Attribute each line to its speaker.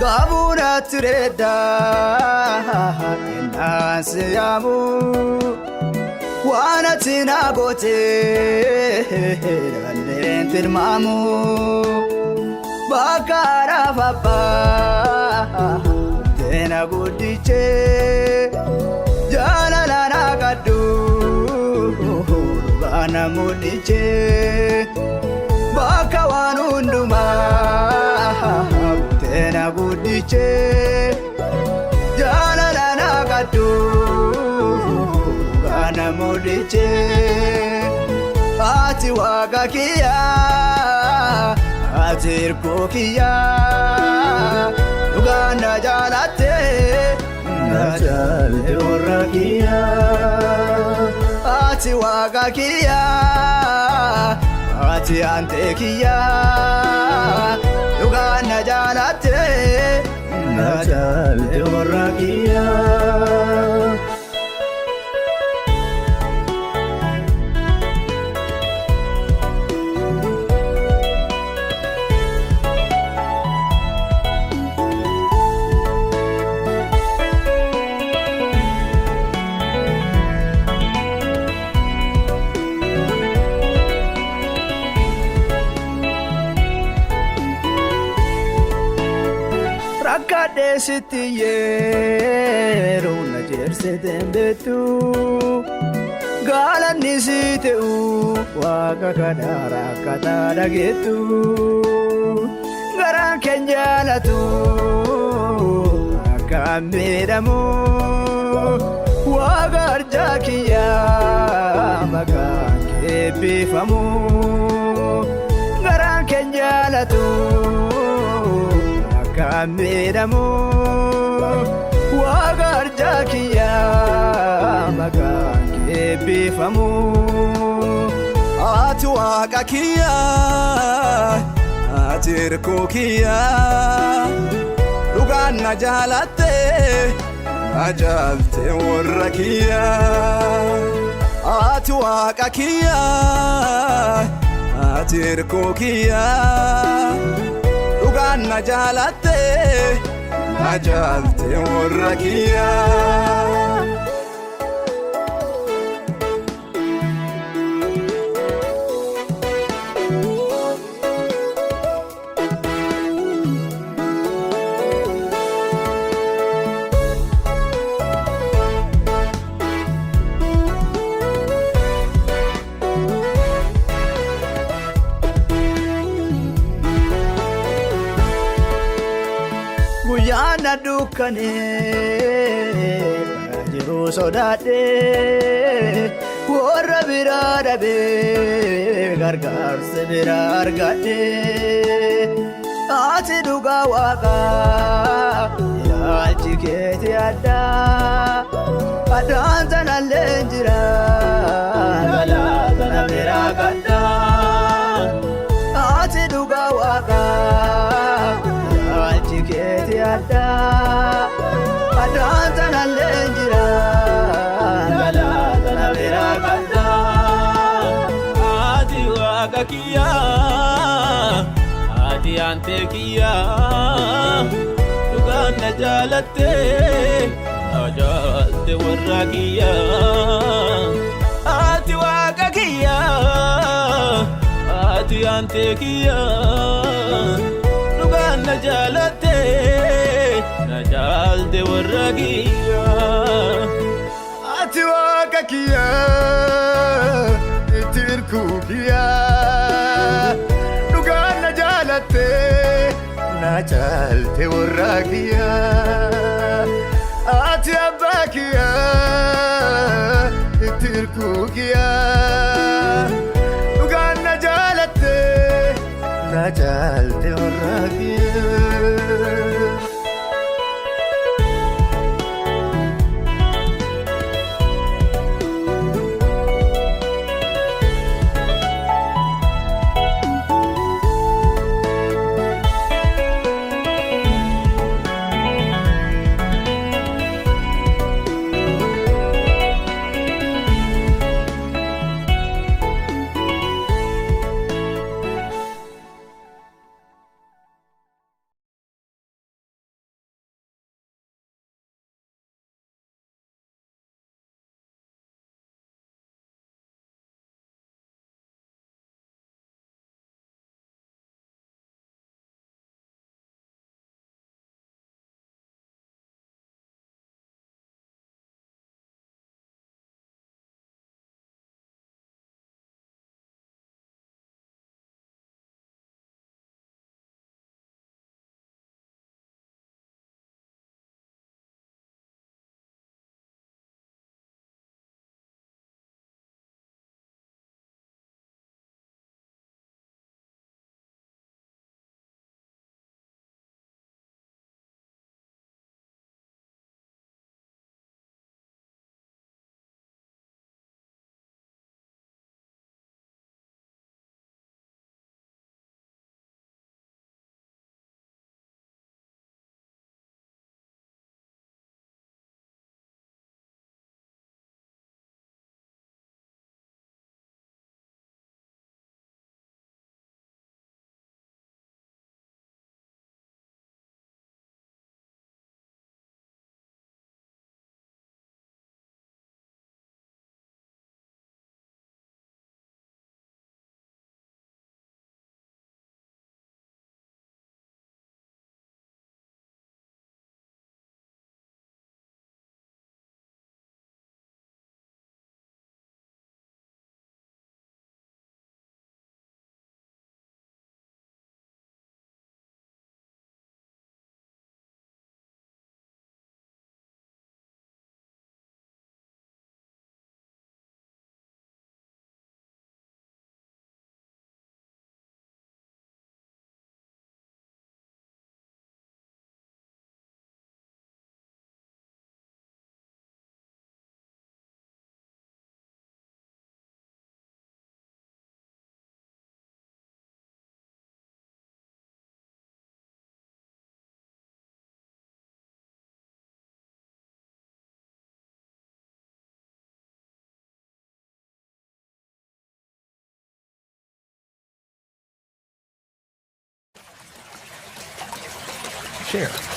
Speaker 1: Kabura tureda Enasiamu Wana tinagote Lentir mamu Bakara papa Tena gudiche Jana lana kadu Bana mudiche Baka wanunduma Tena gudiche Jana lana kadu Bana mudiche Ati wakakia Ati irkukia Uganda jalate Najalte urrakia Ati wakakia Ati antekia Uganda jalate Najalte urrakia Rakade sitiye runa jerse tembetu galani siteu waga kadara kadara gitu garan kenjalatu akamedamu waga arjakiya makan kebifamu garan kenjalatu Kameramu Wagar jakiya Magan kebifamu Atu wakakiya Atirkukiya Lugan najalate Najalte warrakiya Atu wakakiya Atirkukiya Najalate Najalte warrakiya Guyana dukane Jiru sodade Warra biradabe Gargar se birargade Ati duga waka Yalchi keti adda Adan zana lenjira Gala zana biragada Ati duga waka Keti ada, adan tanah lenjira, gala tanah beragada.
Speaker 2: Adi wakakia, adi antekia, tugan najalate, najalte warrakia. Adi wakakia, adi antekia. Najalate Najalte warrakiya
Speaker 1: Ati wakakiya Itirkukiya Nugan najalate Najalte warrakiya Ati abbakiya Itirkukiya Nugan najalate Najalte warrakiya
Speaker 3: share.